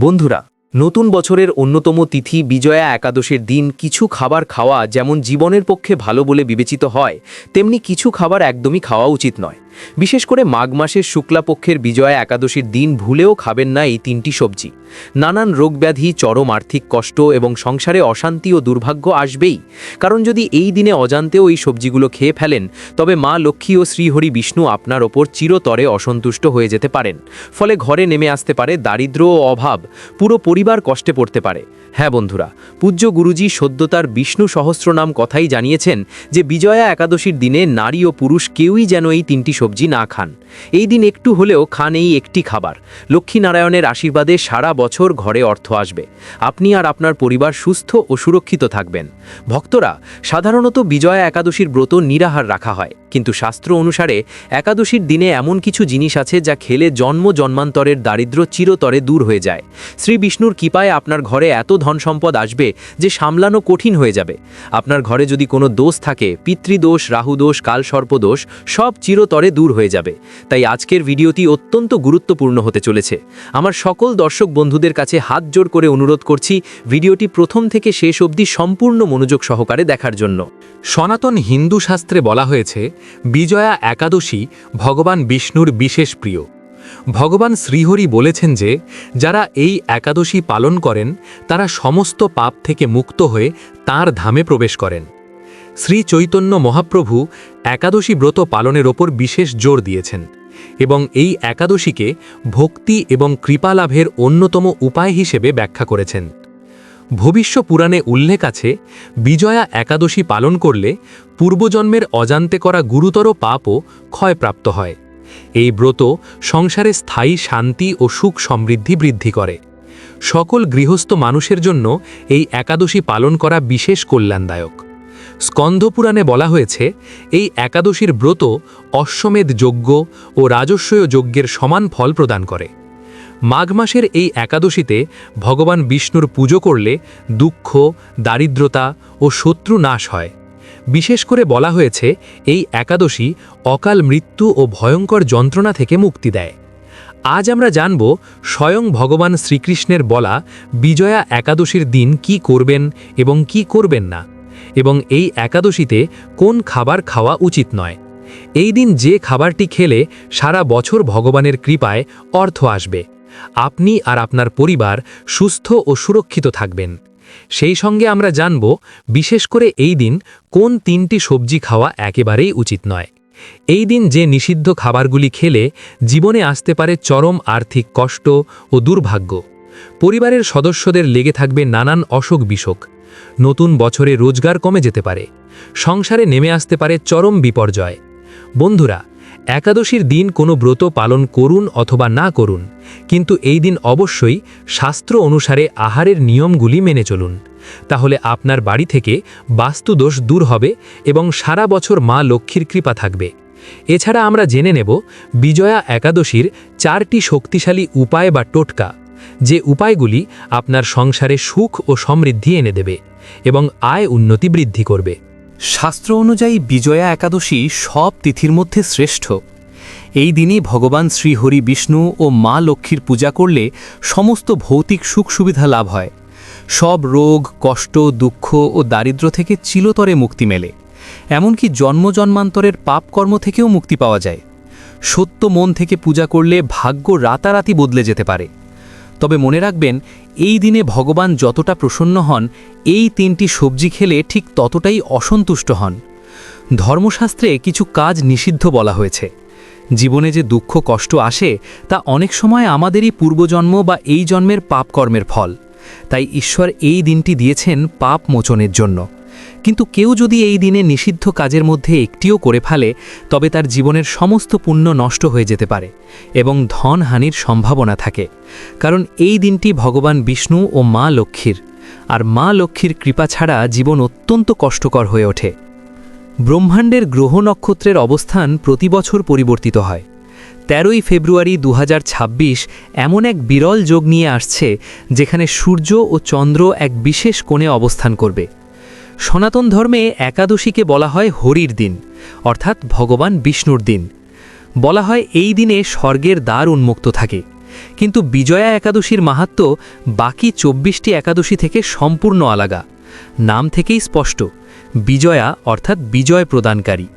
বন্ধুরা, নতুন বছরের অন্যতম তিথি বিজয়া একাদশীর দিন কিছু খাবার খাওয়া যেমন জীবনের পক্ষে ভালো বলে বিবেচিত হয়, তেমনি কিছু খাবার একদমই খাওয়া উচিত নয়। বিশেষ করে মাঘ মাসের শুক্লাপক্ষের বিজয়া একাদশীর দিন ভুলেও খাবেন না এই তিনটি সবজি। নানান রোগব্যাধি, চরম আর্থিক কষ্ট এবং সংসারে অশান্তি ও দুর্ভাগ্য আসবেই। কারণ যদি এই দিনে অজান্তেও এই সবজিগুলো খেয়ে ফেলেন, তবে মা লক্ষ্মী ও শ্রীহরি বিষ্ণু আপনার ওপর চিরতরে অসন্তুষ্ট হয়ে যেতে পারেন। ফলে ঘরে নেমে আসতে পারে দারিদ্র্য ও অভাব, পুরো পরিবার কষ্টে পড়তে পারে। হ্যাঁ বন্ধুরা, পূজ্য গুরুজি সদ্যতার বিষ্ণু সহস্রনাম কথাই জানিয়েছেন যে বিজয়া একাদশীর দিনে নারী ও পুরুষ কেউই যেন এই তিনটি সবজি না খান। এই দিন একটু হলেও খান এই একটি খাবার। লক্ষ্মীনারায়ণের আশীর্বাদে সারা বছর ঘরে অর্থ আসবে। আপনি আর আপনার পরিবার সুস্থ ও সুরক্ষিত থাকবেন। ভক্তরা, সাধারণত বিজয়া একাদশীর ব্রত নিরাহার রাখা হয়, কিন্তু শাস্ত্র অনুসারে একাদশীর দিনে এমন কিছু জিনিস আছে যা খেলে জন্ম জন্মান্তরের দারিদ্র্য চিরতরে দূর হয়ে যায়। শ্রী বিষ্ণুর কৃপায় আপনার ঘরে এত ধন সম্পদ আসবে যে সামলানো কঠিন হয়ে যাবে। আপনার ঘরে যদি কোনো দোষ থাকে, পিতৃদোষ, রাহুদোষ, কালসর্পদোষ, সব চিরতরে দূর হয়ে যাবে। তাই আজকের ভিডিওটি অত্যন্ত গুরুত্বপূর্ণ হতে চলেছে। আমার সকল দর্শক বন্ধুদের কাছে হাত জোর করে অনুরোধ করছি ভিডিওটি প্রথম থেকে শেষ অবধি সম্পূর্ণ মনোযোগ সহকারে দেখার জন্য। সনাতন হিন্দু শাস্ত্রে বলা হয়েছে বিজয়া একাদশী ভগবান বিষ্ণুর বিশেষ প্রিয়। ভগবান শ্রীহরি বলেছেন যে যারা এই একাদশী পালন করেন তারা সমস্ত পাপ থেকে মুক্ত হয়ে তাঁর ধামে প্রবেশ করেন। শ্রী চৈতন্য মহাপ্রভু একাদশী ব্রত পালনের ওপর বিশেষ জোর দিয়েছেন এবং এই একাদশীকে ভক্তি এবং কৃপালাভের অন্যতম উপায় হিসেবে ব্যাখ্যা করেছেন। ভবিষ্য পুরাণে উল্লেখ আছে বিজয়া একাদশী পালন করলে পূর্বজন্মের অজান্তে করা গুরুতর পাপও ক্ষয়প্রাপ্ত হয়। এই ব্রত সংসারে স্থায়ী শান্তি ও সুখ সমৃদ্ধি বৃদ্ধি করে। সকল গৃহস্থ মানুষের জন্য এই একাদশী পালন করা বিশেষ কল্যাণদায়ক। স্কন্ধপুরাণে বলা হয়েছে এই একাদশীর ব্রত অশ্বমেধ যজ্ঞ ও রাজস্বয় যজ্ঞের সমান ফল প্রদান করে। মাঘ মাসের এই একাদশীতে ভগবান বিষ্ণুর পুজো করলে দুঃখ, দারিদ্রতা ও শত্রু নাশ হয়। বিশেষ করে বলা হয়েছে এই একাদশী অকাল মৃত্যু ও ভয়ঙ্কর যন্ত্রণা থেকে মুক্তি দেয়। আজ আমরা জানব স্বয়ং ভগবান শ্রীকৃষ্ণের বলা বিজয়া একাদশীর দিন কি করবেন এবং কি করবেন না, এবং এই একাদশীতে কোন খাবার খাওয়া উচিত নয়। এই দিন যে খাবারটি খেলে সারা বছর ভগবানের কৃপায় অর্থ আসবে, আপনি আর আপনার পরিবার সুস্থ ও সুরক্ষিত থাকবেন। সেই সঙ্গে আমরা জানব বিশেষ করে এই দিন কোন তিনটি সবজি খাওয়া একেবারেই উচিত নয়। এই দিন যে নিষিদ্ধ খাবারগুলি খেলে জীবনে আসতে পারে চরম আর্থিক কষ্ট ও দুর্ভাগ্য। পরিবারের সদস্যদের লেগে থাকবে নানান অসুখ বিসুখ। নতুন বছরে রোজগার কমে যেতে পারে। সংসারে নেমে আসতে পারে চরম বিপর্যয়। বন্ধুরা, একাদশীর দিন কোনো ব্রত পালন করুন অথবা না করুন, কিন্তু এই দিন অবশ্যই শাস্ত্র অনুসারে আহারের নিয়মগুলি মেনে চলুন। তাহলে আপনার বাড়ি থেকে বাস্তুদোষ দূর হবে এবং সারা বছর মা লক্ষ্মীর কৃপা থাকবে। এছাড়া আমরা জেনে নেব বিজয়া একাদশীর 4টি শক্তিশালী উপায় বা টোটকা, যে উপায়গুলি আপনার সংসারে সুখ ও সমৃদ্ধি এনে দেবে এবং আয় উন্নতি বৃদ্ধি করবে। শাস্ত্র অনুযায়ী বিজয়া একাদশী সব তিথির মধ্যে শ্রেষ্ঠ। এই দিনই ভগবান শ্রীহরি বিষ্ণু ও মা লক্ষ্মীর পূজা করলে সমস্ত ভৌতিক সুখ সুবিধা লাভ হয়। সব রোগ, কষ্ট, দুঃখ ও দারিদ্র্য থেকে চিরতরে মুক্তি মেলে। এমনকি জন্ম জন্মান্তরের পাপকর্ম থেকেও মুক্তি পাওয়া যায়। সত্য মন থেকে পূজা করলে ভাগ্য রাতারাতি বদলে যেতে পারে। তবে মনে রাখবেন, এই দিনে ভগবান যতটা প্রসন্ন হন, এই তিনটি সবজি খেলে ঠিক ততটাই অসন্তুষ্ট হন। ধর্মশাস্ত্রে কিছু কাজ নিষিদ্ধ বলা হয়েছে। জীবনে যে দুঃখ কষ্ট আসে তা অনেক সময় আমাদেরই পূর্বজন্ম বা এই জন্মের পাপকর্মের ফল। তাই ঈশ্বর এই দিনটি দিয়েছেন পাপ মোচনের জন্য। কিন্তু কেউ যদি এই দিনে নিষিদ্ধ কাজের মধ্যে একটিও করে ফেলে, তবে তার জীবনের সমস্ত পুণ্য নষ্ট হয়ে যেতে পারে এবং ধনহানির সম্ভাবনা থাকে। কারণ এই দিনটি ভগবান বিষ্ণু ও মা লক্ষ্মীর, আর মা লক্ষ্মীর কৃপা ছাড়া জীবন অত্যন্ত কষ্টকর হয়ে ওঠে। ব্রহ্মাণ্ডের গ্রহ নক্ষত্রের অবস্থান প্রতি বছর পরিবর্তিত হয়। 13ই ফেব্রুয়ারি 2026 এমন এক বিরল যোগ নিয়ে আসছে যেখানে সূর্য ও চন্দ্র এক বিশেষ কোণে অবস্থান করবে। সনাতন ধর্মে একাদশীকে বলা হয় হরির দিন, অর্থাৎ ভগবান বিষ্ণুর দিন। বলা হয় এই দিনে স্বর্গের দ্বার উন্মুক্ত থাকে। কিন্তু বিজয়া একাদশীর মাহাত্ম্য বাকি ২৪টি একাদশী থেকে সম্পূর্ণ আলাদা। নাম থেকেই স্পষ্ট, বিজয়া অর্থাৎ বিজয় প্রদানকারী।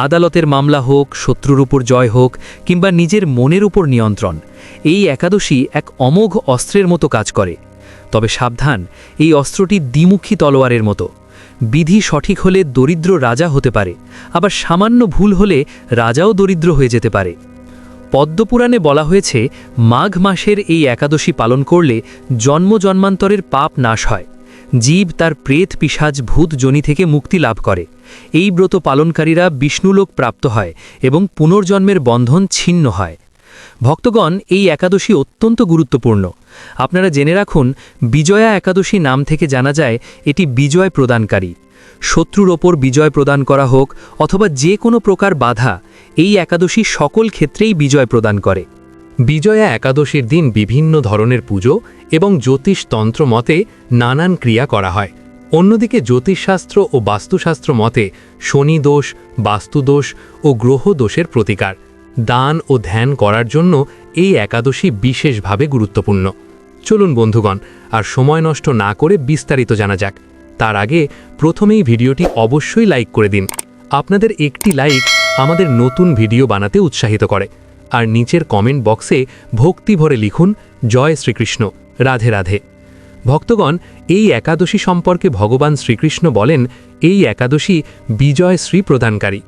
আদালতের মামলা হোক, শত্রুর উপর জয় হোক, কিংবা নিজের মনের উপর নিয়ন্ত্রণ, এই একাদশী এক অমোঘ অস্ত্রের মতো কাজ করে। তবে সাবধান, এই অস্ত্রটি দ্বিমুখী তলোয়ারের মতো। বিধি সঠিক হলে দরিদ্র রাজা হতে পারে, আবার সামান্য ভুল হলে রাজাও দরিদ্র হয়ে যেতে পারে। পদ্মপুরাণে বলা হয়েছে, মাঘ মাসের এই একাদশী পালন করলে জন্ম জন্মান্তরের পাপ নাশ হয়, জীব তার প্রেত পিশাচ ভূত যোনি থেকে মুক্তি লাভ করে। এই ব্রত পালনকারীরা বিষ্ণুলোক প্রাপ্ত হয় এবং পুনর্জন্মের বন্ধন ছিন্ন হয়। ভক্তগণ, এই একাদশী অত্যন্ত গুরুত্বপূর্ণ। আপনারা জেনে রাখুন, বিজয়া একাদশী নাম থেকে জানা যায় এটি বিজয় প্রদানকারী। শত্রুর ওপর বিজয় প্রদান করা হোক অথবা যে কোনো প্রকার বাধা, এই একাদশী সকল ক্ষেত্রেই বিজয় প্রদান করে। বিজয়া একাদশীর দিন বিভিন্ন ধরনের পুজো এবং জ্যোতিষতন্ত্র মতে নানান ক্রিয়া করা হয়। অন্যদিকে জ্যোতিষশাস্ত্র ও বাস্তুশাস্ত্র মতে শনি দোষ, বাস্তুদোষ ও গ্রহ দোষের প্রতিকার, দান ও ধ্যান করার জন্য এই একাদশী বিশেষভাবে গুরুত্বপূর্ণ। চলুন বন্ধুগণ, আর সময় নষ্ট না করে বিস্তারিত জানা যাক। তার আগে প্রথমেই ভিডিওটি অবশ্যই লাইক করে দিন। আপনাদের একটি লাইক আমাদের নতুন ভিডিও বানাতে উৎসাহিত করে। আর নিচের কমেন্ট বক্সে ভক্তি ভরে লিখুন, জয় শ্রীকৃষ্ণ, রাধে রাধে। ভক্তগণ, এই একাদশী সম্পর্কে ভগবান শ্রীকৃষ্ণ বলেন, এই একাদশী বিজয় শ্রী প্রদানকারী।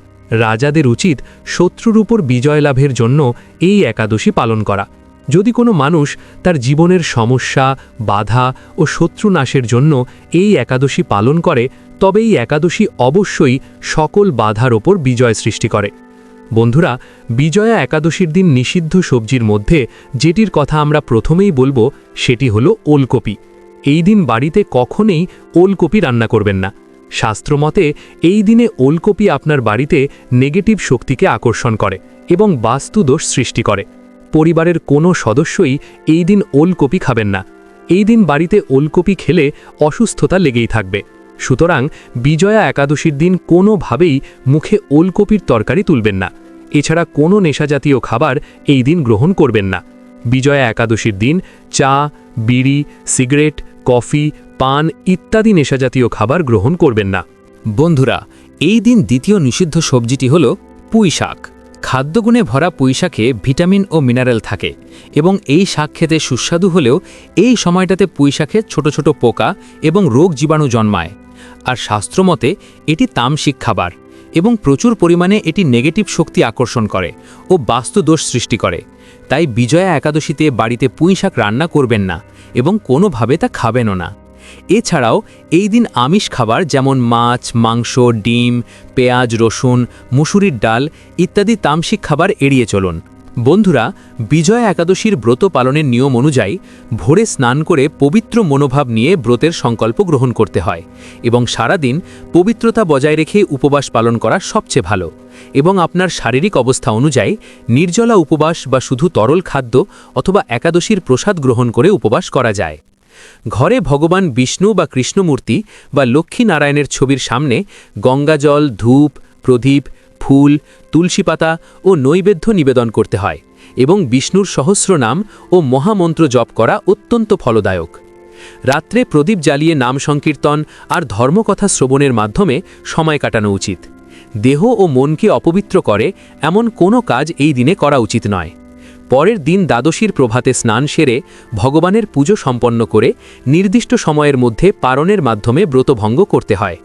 রাজাদের উচিত শত্রুর উপর বিজয় লাভের জন্য এই একাদশী পালন করা। যদি কোনো মানুষ তার জীবনের সমস্যা, বাধা ও শত্রু নাশের জন্য এই একাদশী পালন করে, তবে এই একাদশী অবশ্যই সকল বাধার ওপর বিজয় সৃষ্টি করে। বন্ধুরা, বিজয়া একাদশীর দিন নিষিদ্ধ সবজির মধ্যে যেটির কথা আমরা প্রথমেই বলবো সেটি হলো ওলকপি। এই দিন বাড়িতে কখনোই ওলকপি রান্না করবেন না। শাস্ত্রমতে এই দিনে ওলকপি আপনার বাড়িতে নেগেটিভ শক্তিকে আকর্ষণ করে এবং বাস্তুদোষ সৃষ্টি করে। পরিবারের কোনো সদস্যই এই দিন ওলকপি খাবেন না। এই দিন বাড়িতে ওলকপি খেলে অসুস্থতা লেগেই থাকবে। সুতরাং বিজয়া একাদশীর দিন কোনোভাবেই মুখে ওলকপির তরকারি তুলবেন না। এছাড়া কোনো নেশাজাতীয় খাবার এই দিন গ্রহণ করবেন না। বিজয়া একাদশীর দিন চা, বিড়ি, সিগারেট, কফি, পান ইত্যাদি নেশাজাতীয় খাবার গ্রহণ করবেন না। বন্ধুরা, এই দিন দ্বিতীয় নিষিদ্ধ সবজিটি হল পুঁই শাক। খাদ্যগুণে ভরা পুঁই শাকে ভিটামিন ও মিনারেল থাকে এবং এই শাক খেতে সুস্বাদু হলেও এই সময়টাতে পুঁই শাকে ছোট ছোট পোকা এবং রোগ জীবাণু জন্মায়। আর শাস্ত্রমতে এটি তামসিক খাবার এবং প্রচুর পরিমাণে এটি নেগেটিভ শক্তি আকর্ষণ করে ও বাস্তুদোষ সৃষ্টি করে। তাই বিজয়া একাদশীতে বাড়িতে পুঁই শাক রান্না করবেন না এবং কোনোভাবে তা খাবেনও না। এছাড়াও এই দিন আমিষ খাবার যেমন মাছ, মাংস, ডিম, পেঁয়াজ, রসুন, মুসুরির ডাল ইত্যাদি তামসিক খাবার এড়িয়ে চলুন। বন্ধুরা, বিজয়া একাদশীর ব্রত পালনের নিয়ম অনুযায়ী ভোরে স্নান করে পবিত্র মনোভাব নিয়ে ব্রতের সংকল্প গ্রহণ করতে হয় এবং সারাদিন পবিত্রতা বজায় রেখে উপবাস পালন করা সবচেয়ে ভালো। এবং আপনার শারীরিক অবস্থা অনুযায়ী নির্জলা উপবাস বা শুধু তরল খাদ্য অথবা একাদশীর প্রসাদ গ্রহণ করে উপবাস করা যায়। ঘরে ভগবান বিষ্ণু বা কৃষ্ণমূর্তি বা লক্ষ্মী নারায়ণের ছবির সামনে গঙ্গাজল, ধূপ, প্রদীপ, ফুল, তুলসী পাতা ও নৈবেদ্য নিবেদন করতে হয় এবং বিষ্ণুর সহস্রনাম ও মহামন্ত্র জপ করা অত্যন্ত ফলদায়ক। রাত্রে প্রদীপ জ্বালিয়ে নাম সংকীর্তন আর ধর্মকথা শ্রবণের মাধ্যমে সময় কাটানো উচিত। দেহ ও মনকে অপবিত্র করে এমন কোনো কাজ এই দিনে করা উচিত নয়। পরের দিন দ্বাদশীর প্রভাতে স্নান সেরে ভগবানের পুজো সম্পন্ন করে নির্দিষ্ট সময়ের মধ্যে পারণের মাধ্যমে ব্রতভঙ্গ করতে হয়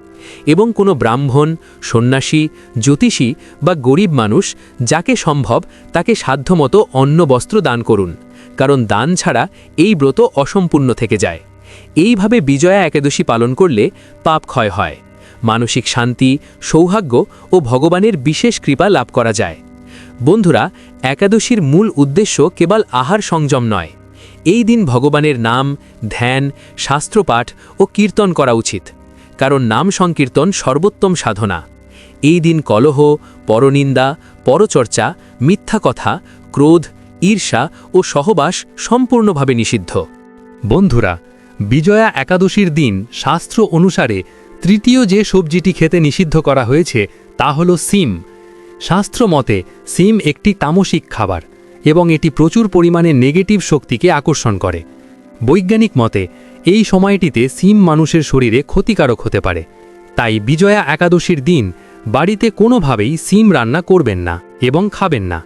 এবং কোনো ব্রাহ্মণ, সন্ন্যাসী, জ্যোতিষী বা গরিব মানুষ যাকে সম্ভব তাকে সাধ্যমতো অন্ন বস্ত্র দান করুন, কারণ দান ছাড়া এই ব্রত অসম্পূর্ণ থেকে যায়। এইভাবে বিজয়া একাদশী পালন করলে পাপ ক্ষয় হয়, মানসিক শান্তি, সৌভাগ্য ও ভগবানের বিশেষ কৃপা লাভ করা যায়। বন্ধুরা, একাদশীর মূল উদ্দেশ্য কেবল আহার সংযম নয়। এই দিন ভগবানের নাম, ধ্যান, শাস্ত্রপাঠ ও কীর্তন করা উচিত, কারণ নাম সংকীর্তন সর্বোত্তম সাধনা। এই দিন কলহ, পরনিন্দা, পরচর্চা, মিথ্যা কথা, ক্রোধ, ঈর্ষা ও সহবাস সম্পূর্ণভাবে নিষিদ্ধ। বন্ধুরা, বিজয়া একাদশীর দিন শাস্ত্র অনুসারে তৃতীয় যে সবজিটি খেতে নিষিদ্ধ করা হয়েছে তা হল সিম। শাস্ত্র মতে সিম একটি তামসিক খাবার এবং এটি প্রচুর পরিমাণে নেগেটিভ শক্তিকে আকর্ষণ করে। বৈজ্ঞানিক মতে এই সময়টিতে সিম মানুষের শরীরে ক্ষতিকারক হতে পারে, তাই বিজয়া একাদশীর দিন বাড়িতে কোনোভাবেই সিম রান্না করবেন না এবং খাবেন না।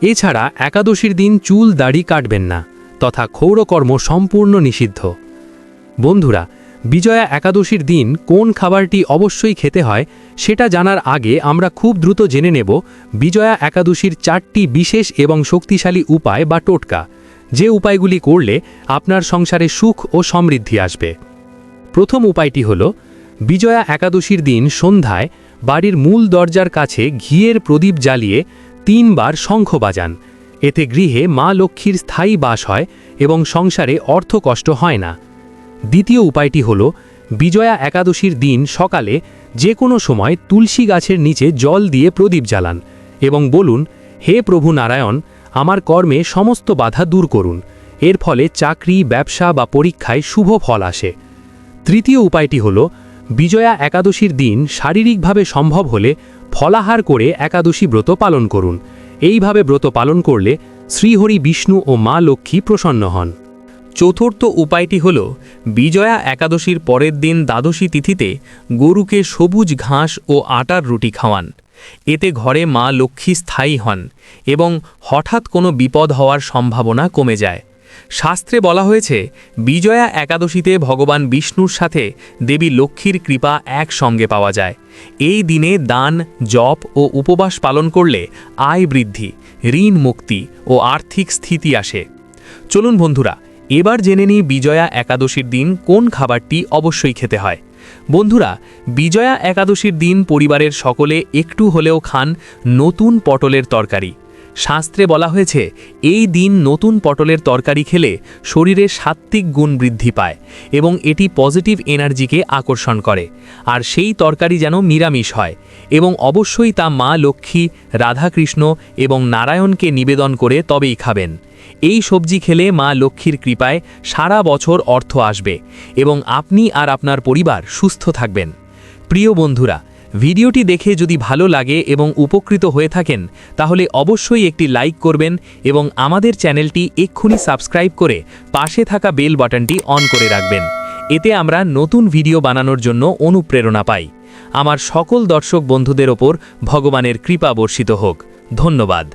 এছাড়া একাদশীর দিন চুল দাড়ি কাটবেন না তথা ক্ষৌরকর্ম সম্পূর্ণ নিষিদ্ধ। বন্ধুরা, বিজয়া একাদশীর দিন কোন খাবারটি অবশ্যই খেতে হয় সেটা জানার আগে আমরা খুব দ্রুত জেনে নেব বিজয়া একাদশীর 4টি বিশেষ এবং শক্তিশালী উপায় বা টোটকা, যে উপায়গুলি করলে আপনার সংসারে সুখ ও সমৃদ্ধি আসবে। প্রথম উপায়টি হল বিজয়া একাদশীর দিন সন্ধ্যায় বাড়ির মূল দরজার কাছে ঘিয়ের প্রদীপ জ্বালিয়ে 3 বার শঙ্খ বাজান। এতে গৃহে মা লক্ষ্মীর স্থায়ী বাস হয় এবং সংসারে অর্থকষ্ট হয় না। দ্বিতীয় উপায়টি হল বিজয়া একাদশীর দিন সকালে যে কোনো সময় তুলসী গাছের নিচে জল দিয়ে প্রদীপ জ্বালান এবং বলুন, হে প্রভু নারায়ণ, আমার কর্মে সমস্ত বাধা দূর করুন। এর ফলে চাকরি, ব্যবসা বা পরীক্ষায় শুভ ফল আসে। তৃতীয় উপায়টি হল বিজয়া একাদশীর দিন শারীরিকভাবে সম্ভব হলে ফলাহার করে একাদশী ব্রত পালন করুন। এইভাবে ব্রত পালন করলে শ্রীহরি বিষ্ণু ও মা লক্ষ্মী প্রসন্ন হন। চতুর্থ উপায়টি হল বিজয়া একাদশীর পরের দিন দ্বাদশী তিথিতে গরুকে সবুজ ঘাস ও আটার রুটি খাওয়ান। এতে ঘরে মা লক্ষ্মী স্থায়ী হন এবং হঠাৎ কোনো বিপদ হওয়ার সম্ভাবনা কমে যায়। শাস্ত্রে বলা হয়েছে বিজয়া একাদশীতে ভগবান বিষ্ণুর সাথে দেবী লক্ষ্মীর কৃপা একসঙ্গে পাওয়া যায়। এই দিনে দান, জপ ও উপবাস পালন করলে আয় বৃদ্ধি, ঋণ মুক্তি ও আর্থিক স্থিতি আসে। চলুন বন্ধুরা, এবার জেনে নিই বিজয়া একাদশীর দিন কোন খাবারটি অবশ্যই খেতে হয়। বন্ধুরা, বিজয়া একাদশীর দিন পরিবারের সকলে একটু হলেও খান নতুন পটলের তরকারি। শাস্ত্রে বলা হয়েছে এই দিন নতুন পটলের তরকারি খেলে শরীরে সাত্ত্বিক গুণ বৃদ্ধি পায় এবং এটি পজিটিভ এনার্জিকে আকর্ষণ করে। আর সেই তরকারি যেন নিরামিষ হয় এবং অবশ্যই তা মা লক্ষ্মী, রাধাকৃষ্ণ এবং নারায়ণকে নিবেদন করে তবেই খাবেন। এই সবজি খেলে মা লক্ষ্মীর কৃপায় সারা বছর অর্থ আসবে এবং আপনি আর আপনার পরিবার সুস্থ থাকবেন। প্রিয় বন্ধুরা, ভিডিওটি দেখে যদি ভালো লাগে এবং উপকৃত হয়ে থাকেন তাহলে অবশ্যই একটি লাইক করবেন এবং আমাদের চ্যানেলটি এক্ষুনি সাবস্ক্রাইব করে পাশে থাকা বেল বাটনটি অন করে রাখবেন। এতে আমরা নতুন ভিডিও বানানোর জন্য অনুপ্রেরণা পাই। আমার সকল দর্শক বন্ধুদের ওপর ভগবানের কৃপা বর্ষিত হোক। ধন্যবাদ।